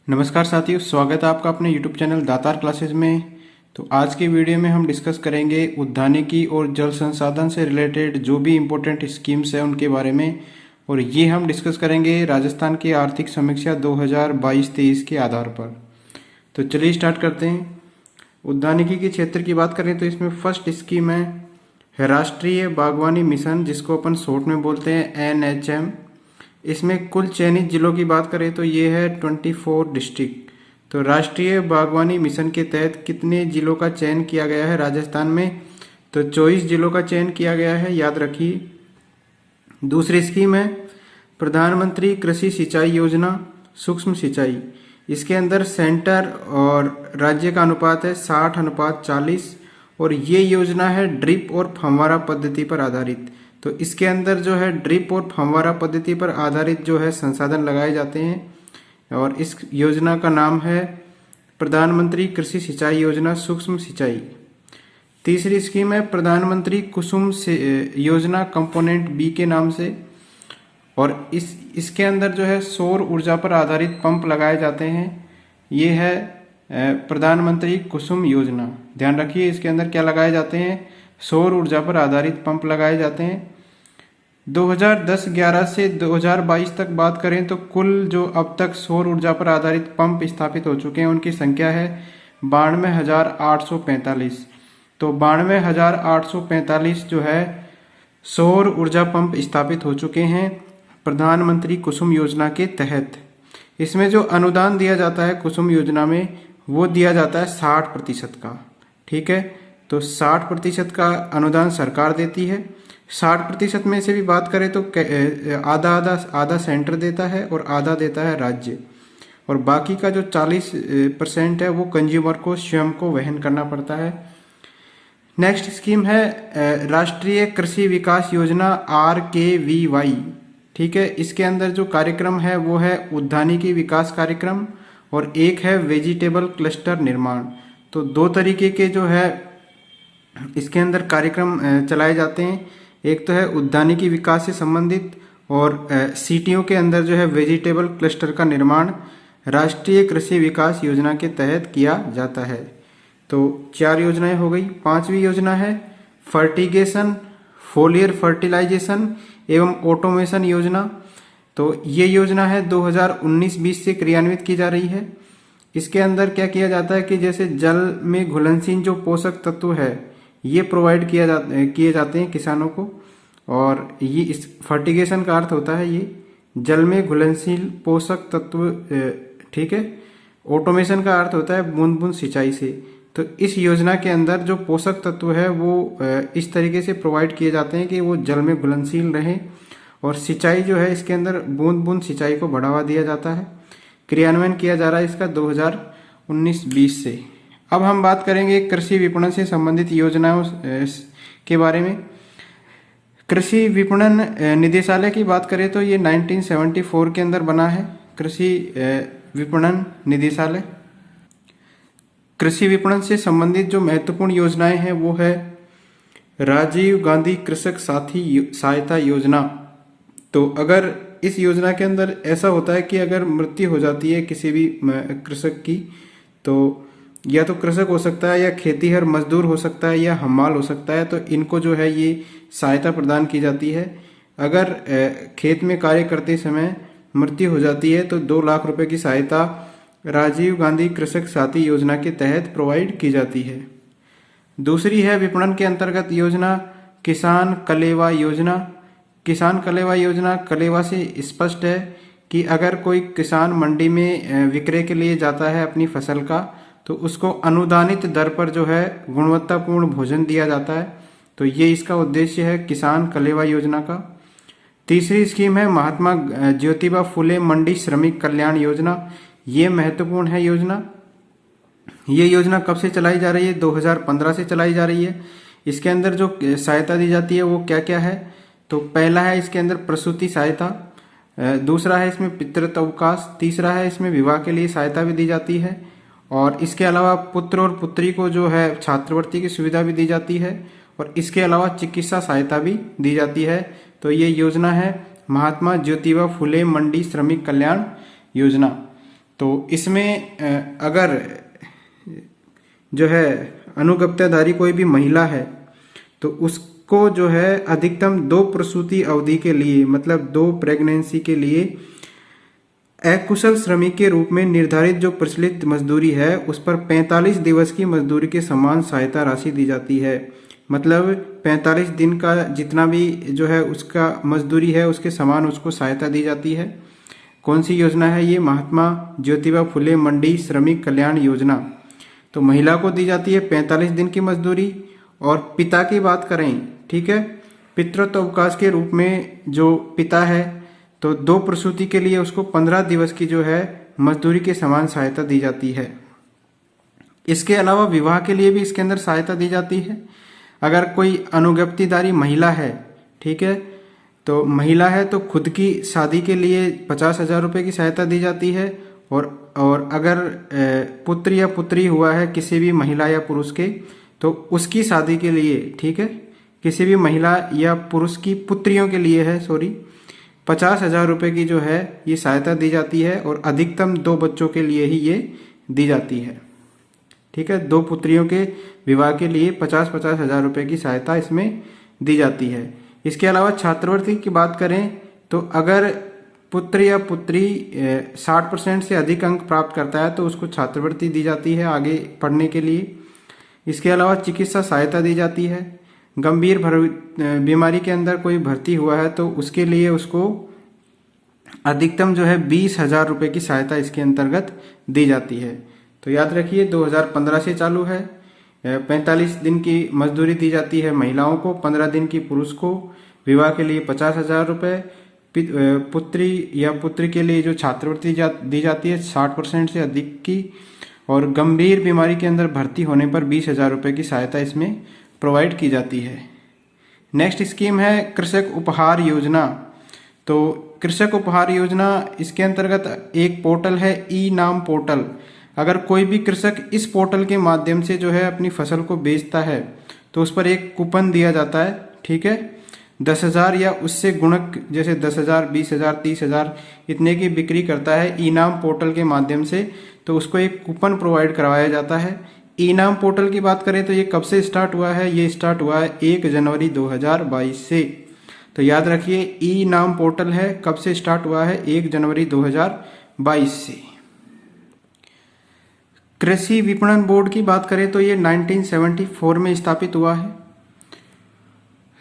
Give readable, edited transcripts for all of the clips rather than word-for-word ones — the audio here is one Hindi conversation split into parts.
नमस्कार साथियों, स्वागत है आपका अपने YouTube चैनल दातार क्लासेस में। तो आज की वीडियो में हम डिस्कस करेंगे उद्यानिकी और जल संसाधन से रिलेटेड जो भी इम्पोर्टेंट स्कीम्स हैं उनके बारे में, और ये हम डिस्कस करेंगे राजस्थान की आर्थिक समीक्षा 2022-23 के आधार पर। तो चलिए स्टार्ट करते हैं। उद्यानिकी के क्षेत्र की बात करें तो इसमें फर्स्ट स्कीम है राष्ट्रीय बागवानी मिशन, जिसको अपन शॉर्ट में बोलते हैं NHM। इसमें कुल चयनित जिलों की बात करें तो ये है 24 डिस्ट्रिक्ट। तो राष्ट्रीय बागवानी मिशन के तहत कितने जिलों का चयन किया गया है राजस्थान में? तो 24 जिलों का चयन किया गया है, याद रखिए। दूसरी स्कीम है प्रधानमंत्री कृषि सिंचाई योजना सूक्ष्म सिंचाई। इसके अंदर सेंटर और राज्य का अनुपात है 60:40, और ये योजना है ड्रिप और फव्वारा पद्धति पर आधारित। तो इसके अंदर जो है ड्रिप और फव्वारा पद्धति पर आधारित जो है संसाधन लगाए जाते हैं, और इस योजना का नाम है प्रधानमंत्री कृषि सिंचाई योजना सूक्ष्म सिंचाई। तीसरी स्कीम है प्रधानमंत्री कुसुम योजना कंपोनेंट बी के नाम से, और इसके अंदर जो है सौर ऊर्जा पर आधारित पंप लगाए जाते हैं। ये है प्रधानमंत्री कुसुम योजना। ध्यान रखिए, इसके अंदर क्या लगाए जाते हैं? सौर ऊर्जा पर आधारित पंप लगाए जाते हैं। 2010-11 से 2022 तक बात करें तो कुल जो अब तक सौर ऊर्जा पर आधारित पंप स्थापित हो चुके हैं उनकी संख्या है 92,845। तो 92,845 जो है सौर ऊर्जा पंप स्थापित हो चुके हैं प्रधानमंत्री कुसुम योजना के तहत। इसमें जो अनुदान दिया जाता है कुसुम योजना में, वो दिया जाता है 60% का। ठीक है, तो 60% का अनुदान सरकार देती है। 60% में से भी बात करें तो आधा सेंटर देता है और आधा देता है राज्य, और बाकी का जो 40% है वो कंज्यूमर को स्वयं को वहन करना पड़ता है। नेक्स्ट स्कीम है राष्ट्रीय कृषि विकास योजना RKVY। ठीक है, इसके अंदर जो कार्यक्रम है वो है उद्यानिकी विकास कार्यक्रम, और एक है वेजिटेबल क्लस्टर निर्माण। तो दो तरीके के जो है इसके अंदर कार्यक्रम चलाए जाते हैं। एक तो है उद्यानिकी विकास से संबंधित, और सिटियों के अंदर जो है वेजिटेबल क्लस्टर का निर्माण राष्ट्रीय कृषि विकास योजना के तहत किया जाता है। तो 4 योजनाएं हो गई। 5वीं योजना है फर्टिगेशन, फोलियर फर्टिलाइजेशन एवं ऑटोमेशन योजना। तो ये योजना है 2019-20 से क्रियान्वित की जा रही है। इसके अंदर क्या किया जाता है कि जैसे जल में घुलनशील जो पोषक तत्व है ये प्रोवाइड किए जाते हैं किसानों को, और ये इस फर्टिगेशन का अर्थ होता है ये जल में घुलनशील पोषक तत्व। ठीक है, ऑटोमेशन का अर्थ होता है बूंद बूंद सिंचाई से। तो इस योजना के अंदर जो पोषक तत्व है वो इस तरीके से प्रोवाइड किए जाते हैं कि वो जल में घुलनशील रहे, और सिंचाई जो है इसके अंदर बूंद बूंद सिंचाई को बढ़ावा दिया जाता है। क्रियान्वयन किया जा रहा है इसका 2019-20 से। अब हम बात करेंगे कृषि विपणन से संबंधित योजनाओं के बारे में। कृषि विपणन निदेशालय की बात करें तो ये 1974 के अंदर बना है कृषि विपणन निदेशालय। कृषि विपणन से संबंधित जो महत्वपूर्ण योजनाएं हैं वो है राजीव गांधी कृषक साथी सहायता योजना। तो अगर इस योजना के अंदर ऐसा होता है कि अगर मृत्यु हो जाती है किसी भी कृषक की, तो या तो कृषक हो सकता है या खेतीहर मजदूर हो सकता है या हमाल हो सकता है, तो इनको जो है ये सहायता प्रदान की जाती है। अगर खेत में कार्य करते समय मृत्यु हो जाती है तो 2 लाख रुपए की सहायता राजीव गांधी कृषक साथी योजना के तहत प्रोवाइड की जाती है। दूसरी है विपणन के अंतर्गत योजना किसान कलेवा योजना। किसान कलेवा योजना कलेवा से स्पष्ट है कि अगर कोई किसान मंडी में विक्रय के लिए जाता है अपनी फसल का, तो उसको अनुदानित दर पर जो है गुणवत्तापूर्ण भोजन दिया जाता है। तो ये इसका उद्देश्य है किसान कलेवा योजना का। तीसरी स्कीम है महात्मा ज्योतिबा फुले मंडी श्रमिक कल्याण योजना। ये महत्वपूर्ण है योजना। ये योजना कब से चलाई जा रही है? 2015 से चलाई जा रही है। इसके अंदर जो सहायता दी जाती है वो क्या क्या है? तो पहला है इसके अंदर प्रसूति सहायता, दूसरा है इसमें पितृत्व अवकाश, तीसरा है इसमें विवाह के लिए सहायता भी दी जाती है, और इसके अलावा पुत्र और पुत्री को जो है छात्रवृत्ति की सुविधा भी दी जाती है, और इसके अलावा चिकित्सा सहायता भी दी जाती है। तो ये योजना है महात्मा ज्योतिबा फुले मंडी श्रमिक कल्याण योजना। तो इसमें अगर जो है अनुगत्याधारी कोई भी महिला है तो उसको जो है अधिकतम 2 प्रसूति अवधि के लिए, मतलब 2 प्रेगनेंसी के लिए अकुशल श्रमिक के रूप में निर्धारित जो प्रचलित मजदूरी है उस पर 45 दिवस की मजदूरी के समान सहायता राशि दी जाती है। मतलब 45 दिन का जितना भी जो है उसका मजदूरी है उसके समान उसको सहायता दी जाती है। कौन सी योजना है ये? महात्मा ज्योतिबा फुले मंडी श्रमिक कल्याण योजना। तो महिला को दी जाती है 45 दिन की मजदूरी। और पिता की बात करें, ठीक है, पितृत्व अवकाश के रूप में जो पिता है तो 2 प्रसूति के लिए उसको 15 दिवस की जो है मजदूरी के समान सहायता दी जाती है। इसके अलावा विवाह के लिए भी इसके अंदर सहायता दी जाती है। अगर कोई अनुज्ञप्तिधारी महिला है, ठीक है, तो महिला है तो खुद की शादी के लिए 50,000 रुपये की सहायता दी जाती है। और अगर पुत्र या पुत्री हुआ है किसी भी महिला या पुरुष के, तो उसकी शादी के लिए, ठीक है, किसी भी महिला या पुरुष की पुत्रियों के लिए है 50,000 रुपये की जो है ये सहायता दी जाती है। और अधिकतम 2 बच्चों के लिए ही ये दी जाती है, ठीक है। 2 पुत्रियों के विवाह के लिए 50,000 रुपये की सहायता इसमें दी जाती है। इसके अलावा छात्रवृत्ति की बात करें तो अगर पुत्र या पुत्री 60% से अधिक अंक प्राप्त करता है तो उसको छात्रवृत्ति दी जाती है आगे पढ़ने के लिए। इसके अलावा चिकित्सा सहायता दी जाती है। गंभीर बीमारी के अंदर कोई भर्ती हुआ है तो उसके लिए उसको अधिकतम जो है 20,000 रुपये की सहायता इसके अंतर्गत दी जाती है। तो याद रखिए 2015 से चालू है। 45 दिन की मजदूरी दी जाती है महिलाओं को, 15 दिन की पुरुष को, विवाह के लिए 50,000 रुपये, पुत्री या पुत्री के लिए जो छात्रवृत्ति दी जाती है 60% से अधिक की, और गंभीर बीमारी के अंदर भर्ती होने पर 20,000 रुपये की सहायता इसमें प्रोवाइड की जाती है। नेक्स्ट स्कीम है कृषक उपहार योजना। तो कृषक उपहार योजना, इसके अंतर्गत एक पोर्टल है ई नाम पोर्टल। अगर कोई भी कृषक इस पोर्टल के माध्यम से जो है अपनी फसल को बेचता है तो उस पर एक कूपन दिया जाता है, ठीक है। 10,000 या उससे गुणक, जैसे 10,000, 20,000, 30,000 इतने की बिक्री करता है इनाम पोर्टल के माध्यम से, तो उसको एक कूपन प्रोवाइड करवाया जाता है। इनाम पोर्टल की बात करें तो ये कब से स्टार्ट हुआ है? ये स्टार्ट हुआ है 1 जनवरी 2022 से। तो याद रखिए इनाम पोर्टल है, कब से स्टार्ट हुआ है? 1 जनवरी 2022 से। कृषि विपणन बोर्ड की बात करें तो ये 1974 में स्थापित हुआ है।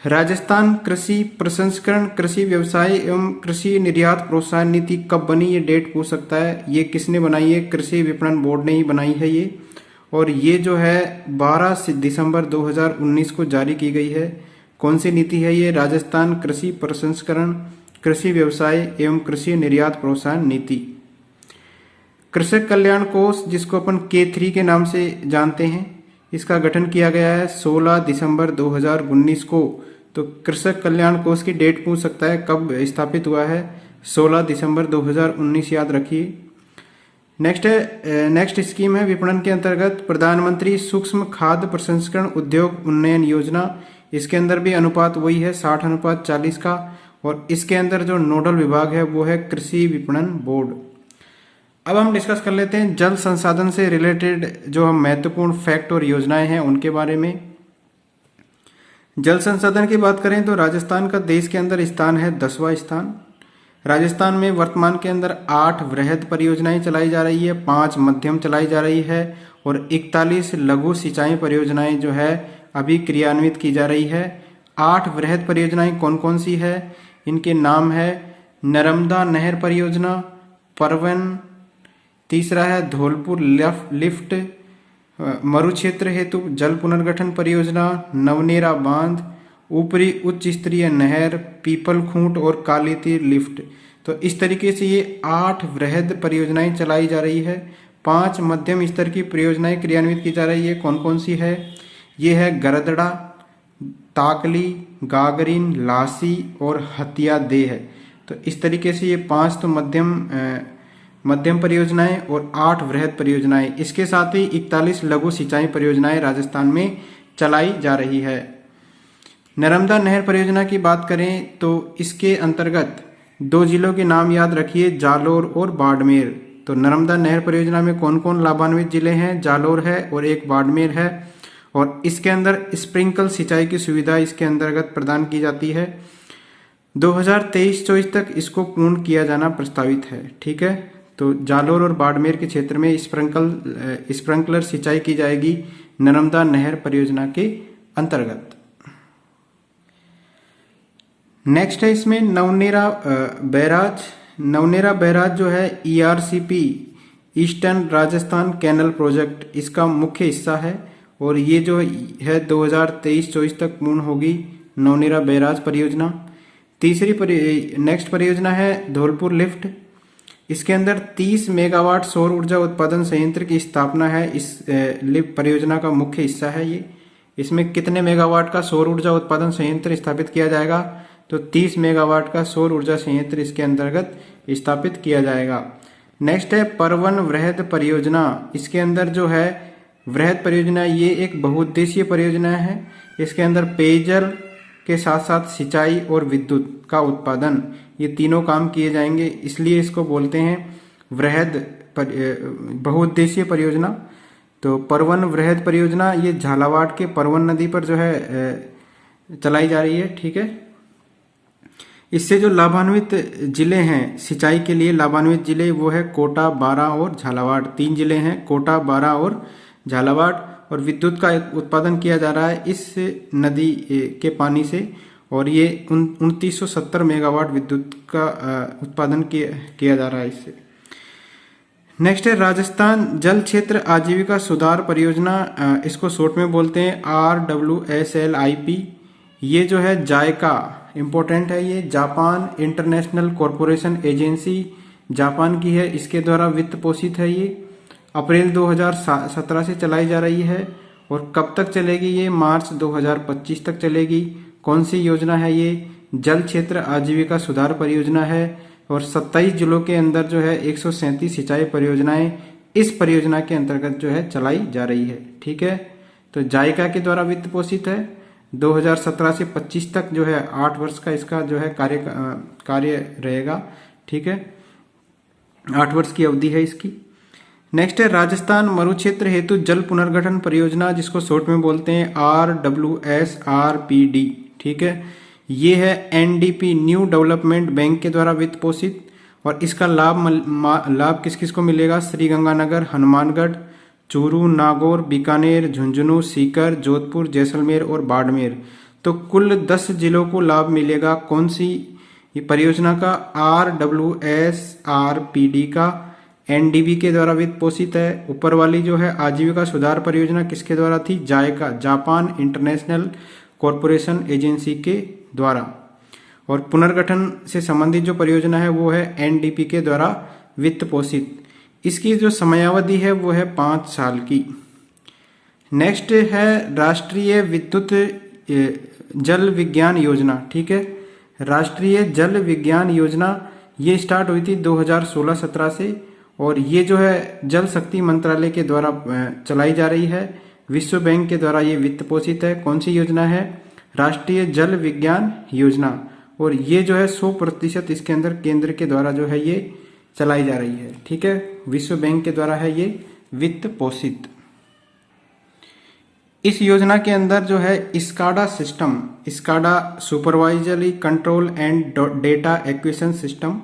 राजस्थान कृषि प्रसंस्करण, कृषि व्यवसाय एवं कृषि निर्यात प्रोत्साहन नीति कब बनी? ये डेट पूछ सकता है। ये किसने बनाई है? कृषि विपणन बोर्ड ने ही बनाई है ये। और ये जो है 12 दिसंबर 2019 को जारी की गई है। कौन सी नीति है ये? राजस्थान कृषि प्रसंस्करण, कृषि व्यवसाय एवं कृषि निर्यात प्रोत्साहन नीति। कृषक कल्याण कोष, जिसको अपन K3 के नाम से जानते हैं, इसका गठन किया गया है 16 दिसंबर 2019 को। तो कृषक कल्याण कोष की डेट पूछ सकता है, कब स्थापित हुआ है? 16 दिसंबर 2019, याद रखिए। नेक्स्ट स्कीम है विपणन के अंतर्गत प्रधानमंत्री सूक्ष्म खाद्य प्रसंस्करण उद्योग उन्नयन योजना। इसके अंदर भी अनुपात वही है 60:40 का। और इसके अंदर जो नोडल विभाग है वो है कृषि विपणन बोर्ड। अब हम डिस्कस कर लेते हैं जल संसाधन से रिलेटेड जो हम महत्वपूर्ण फैक्ट और योजनाएं हैं उनके बारे में। जल संसाधन की बात करें तो राजस्थान का देश के अंदर स्थान है 10वां स्थान। राजस्थान में वर्तमान के अंदर 8 वृहद परियोजनाएं चलाई जा रही है, 5 मध्यम चलाई जा रही है और 41 लघु सिंचाई परियोजनाएं जो है अभी क्रियान्वित की जा रही है। 8 वृहद परियोजनाएं कौन कौन सी है? इनके नाम है नर्मदा नहर परियोजना, परवन, तीसरा है धौलपुर लिफ्ट मरुक्षेत्र हेतु जल पुनर्गठन परियोजना, नवनेरा बांध, ऊपरी उच्च स्तरीय नहर, पीपल खूंट और काली तीर लिफ्ट। तो इस तरीके से ये 8 वृहद परियोजनाएं चलाई जा रही है। 5 मध्यम स्तर की परियोजनाएं क्रियान्वित की जा रही है। कौन कौन सी है? ये है गरदड़ा, ताकली, गागरीन, लासी और हथिया देह। तो इस तरीके से ये 5 तो मध्यम परियोजनाएं और 8 वृहद परियोजनाएं, इसके साथ ही 41 लघु सिंचाई परियोजनाएं राजस्थान में चलाई जा रही है। नर्मदा नहर परियोजना की बात करें तो इसके अंतर्गत 2 जिलों के नाम याद रखिए, जालोर और बाड़मेर। तो नर्मदा नहर परियोजना में कौन कौन लाभान्वित जिले हैं? जालोर है और एक बाड़मेर है। और इसके अंदर स्प्रिंकल सिंचाई की सुविधा इसके अंतर्गत प्रदान की जाती है। 2023-24 तक इसको पूर्ण किया जाना प्रस्तावित है। ठीक है, तो जालोर और बाड़मेर के क्षेत्र में स्प्रिंकलर सिंचाई की जाएगी नर्मदा नहर परियोजना के अंतर्गत। नेक्स्ट है इसमें नवनेरा बैराज। नवनेरा बैराज जो है ERCP eastern Rajasthan canal project इसका मुख्य हिस्सा है और ये जो है 2023-24 तक पूर्ण होगी नवनेरा बैराज परियोजना। नेक्स्ट परियोजना है धौलपुर लिफ्ट। इसके अंदर 30 मेगावाट सौर ऊर्जा उत्पादन संयंत्र की स्थापना है। इस लिफ्ट परियोजना का मुख्य हिस्सा है ये। इसमें कितने मेगावाट का सौर ऊर्जा उत्पादन संयंत्र स्थापित किया जाएगा? तो 30 मेगावाट का सौर ऊर्जा संयंत्र इसके अंतर्गत स्थापित किया जाएगा। नेक्स्ट है परवन वृहद परियोजना। इसके अंदर जो है वृहद परियोजना ये एक बहुउद्देशीय परियोजना है। इसके अंदर पेयजल के साथ साथ सिंचाई और विद्युत का उत्पादन ये तीनों काम किए जाएंगे, इसलिए इसको बोलते हैं वृहद बहुउद्देशीय परियोजना। तो परवन वृहद परियोजना ये झालावाड़ के परवन नदी पर जो है चलाई जा रही है। ठीक है, इससे जो लाभान्वित जिले हैं सिंचाई के लिए लाभान्वित जिले वो है कोटा, बारा और झालावाड़। 3 जिले हैं, कोटा, बारा और झालावाड़। और विद्युत का उत्पादन किया जा रहा है इस नदी के पानी से और ये 2970 मेगावाट विद्युत का उत्पादन किया जा रहा है इससे। नेक्स्ट है राजस्थान जल क्षेत्र आजीविका सुधार परियोजना, इसको शॉर्ट में बोलते हैं RWSLIP। ये जो है जायका इम्पोर्टेंट है, ये Japan international corporation agency Japan की है, इसके द्वारा वित्त पोषित है। ये अप्रैल 2017 से चलाई जा रही है और कब तक चलेगी? ये मार्च 2025 तक चलेगी। कौन सी योजना है ये? जल क्षेत्र आजीविका सुधार परियोजना है और 27 जिलों के अंदर जो है 137 सिंचाई परियोजनाएं इस परियोजना के अंतर्गत जो है चलाई जा रही है। ठीक है, तो जायका के द्वारा वित्त पोषित है। 2017 से 25 तक जो है 8 वर्ष का इसका जो है कार्य रहेगा। ठीक है, 8 वर्ष की अवधि है इसकी। नेक्स्ट है राजस्थान मरुक्षेत्र हेतु जल पुनर्गठन परियोजना, जिसको शॉर्ट में बोलते हैं RWSRPD। ठीक है, ये है NDP न्यू डेवलपमेंट बैंक के द्वारा वित्त पोषित और इसका लाभ किस किस को मिलेगा? श्रीगंगानगर, हनुमानगढ़, चूरू, नागौर, बीकानेर, झुंझुनू, सीकर, जोधपुर, जैसलमेर और बाड़मेर। तो कुल 10 जिलों को लाभ मिलेगा। कौन सी ये परियोजना का? RWSRPD का NDB के द्वारा वित्त पोषित है। ऊपर वाली जो है आजीविका सुधार परियोजना किसके द्वारा थी? जायका जापान इंटरनेशनल कॉरपोरेशन एजेंसी के द्वारा। और पुनर्गठन से संबंधित जो परियोजना है वो है NDP के द्वारा वित्त पोषित। इसकी जो समयावधि है वो है 5 साल की। नेक्स्ट है राष्ट्रीय विद्युत जल विज्ञान योजना। ठीक है, राष्ट्रीय जल विज्ञान योजना ये स्टार्ट हुई थी 2016-17 से और ये जो है जल शक्ति मंत्रालय के द्वारा चलाई जा रही है। विश्व बैंक के द्वारा ये वित्त पोषित है। कौन सी योजना है? राष्ट्रीय जल विज्ञान योजना। और ये जो है 100% इसके अंदर केंद्र के द्वारा जो है ये चलाई जा रही है। ठीक है, विश्व बैंक के द्वारा है ये वित्त पोषित। इस योजना के अंदर जो है SCADA system, SCADA supervisory control and data acquisition system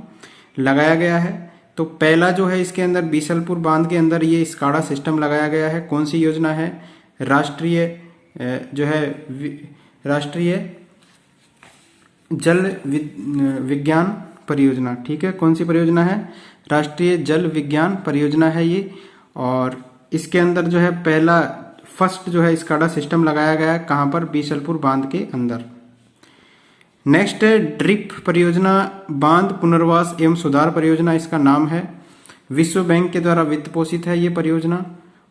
लगाया गया है। तो पहला जो है इसके अंदर बीसलपुर बांध के अंदर ये स्काडा सिस्टम लगाया गया है। कौन सी योजना है? राष्ट्रीय जो है राष्ट्रीय जल विज्ञान परियोजना। ठीक है, कौन सी परियोजना है? राष्ट्रीय जल विज्ञान परियोजना है ये। और इसके अंदर जो है फर्स्ट जो है स्काडा सिस्टम लगाया गया है। कहाँ पर? बीसलपुर बांध के अंदर। नेक्स्ट है ड्रिप परियोजना, बांध पुनर्वास एवं सुधार परियोजना इसका नाम है। विश्व बैंक के द्वारा वित्त पोषित है ये परियोजना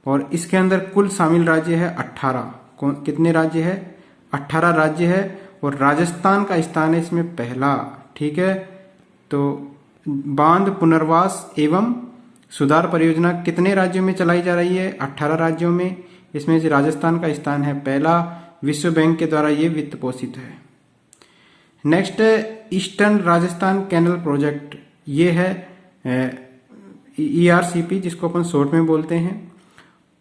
और इसके अंदर कुल शामिल राज्य है 18। कितने राज्य है? 18 राज्य है और राजस्थान का स्थान है इसमें पहला। ठीक है, तो बांध पुनर्वास एवं सुधार परियोजना कितने राज्यों में चलाई जा रही है? 18 राज्यों में। इसमें से राजस्थान का स्थान है पहला। विश्व बैंक के द्वारा ये वित्त पोषित है। नेक्स्ट है ईस्टर्न राजस्थान कैनल प्रोजेक्ट। ये है ERCP जिसको अपन शॉर्ट में बोलते हैं।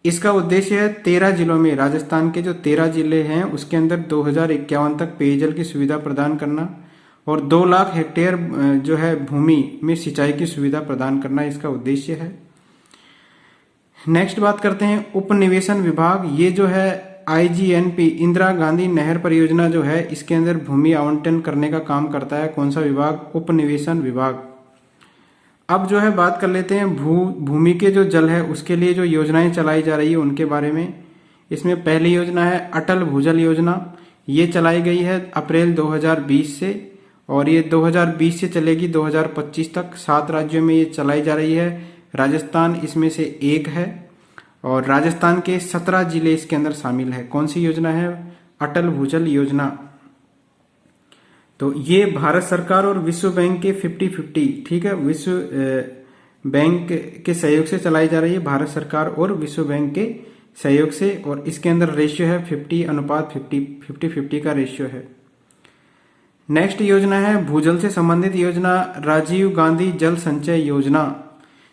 इसका उद्देश्य है 13 जिलों में, राजस्थान के जो 13 जिले हैं उसके अंदर 2051 तक पेयजल की सुविधा प्रदान करना और 2 लाख हेक्टेयर जो है भूमि में सिंचाई की सुविधा प्रदान करना इसका उद्देश्य है। नेक्स्ट बात करते हैं उपनिवेशन विभाग। ये जो है IGNP इंदिरा गांधी नहर परियोजना जो है इसके अंदर भूमि आवंटन करने का काम करता है। कौन सा विभाग? उपनिवेशन विभाग। अब जो है बात कर लेते हैं भूमि के जो जल है उसके लिए जो योजनाएं चलाई जा रही है उनके बारे में। इसमें पहली योजना है अटल भूजल योजना। ये चलाई गई है अप्रैल 2020 से और ये 2020 से चलेगी 2025 तक। 7 राज्यों में ये चलाई जा रही है। राजस्थान इसमें से एक है और राजस्थान के 17 जिले इसके अंदर शामिल है। कौन सी योजना है? अटल भूजल योजना। तो ये भारत सरकार और विश्व बैंक के 50-50, ठीक है, विश्व बैंक के सहयोग से चलाई जा रही है, भारत सरकार और विश्व बैंक के सहयोग से। और इसके अंदर रेशियो है 50:50 का रेशियो है। नेक्स्ट योजना है भूजल से संबंधित योजना राजीव गांधी जल संचय योजना।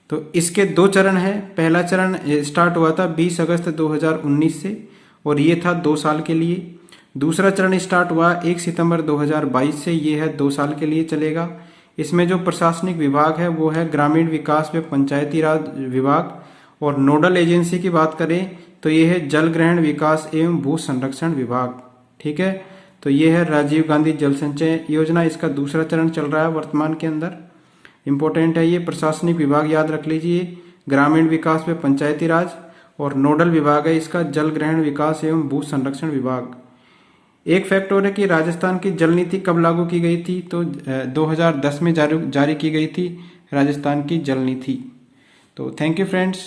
तो इसके 2 चरण है। पहला चरण स्टार्ट हुआ था 20 अगस्त 2019 से और ये था 2 साल के लिए। दूसरा चरण स्टार्ट हुआ 1 सितंबर 2022 से, ये है 2 साल के लिए चलेगा। इसमें जो प्रशासनिक विभाग है वो है ग्रामीण विकास व पंचायती राज विभाग और नोडल एजेंसी की बात करें तो ये है जल ग्रहण विकास एवं भू संरक्षण विभाग, ठीक है। तो ये है राजीव गांधी जल संचय योजना। इसका दूसरा चरण चल रहा है वर्तमान के अंदर। इंपॉर्टेंट है ये, प्रशासनिक विभाग याद रख लीजिए, ग्रामीण विकास व पंचायती राज और नोडल विभाग है इसका जल ग्रहण विकास एवं भू संरक्षण विभाग। एक फैक्ट और है कि राजस्थान की जल नीति कब लागू की गई थी? तो 2010 में जारी की गई थी राजस्थान की जल नीति। तो थैंक यू फ्रेंड्स।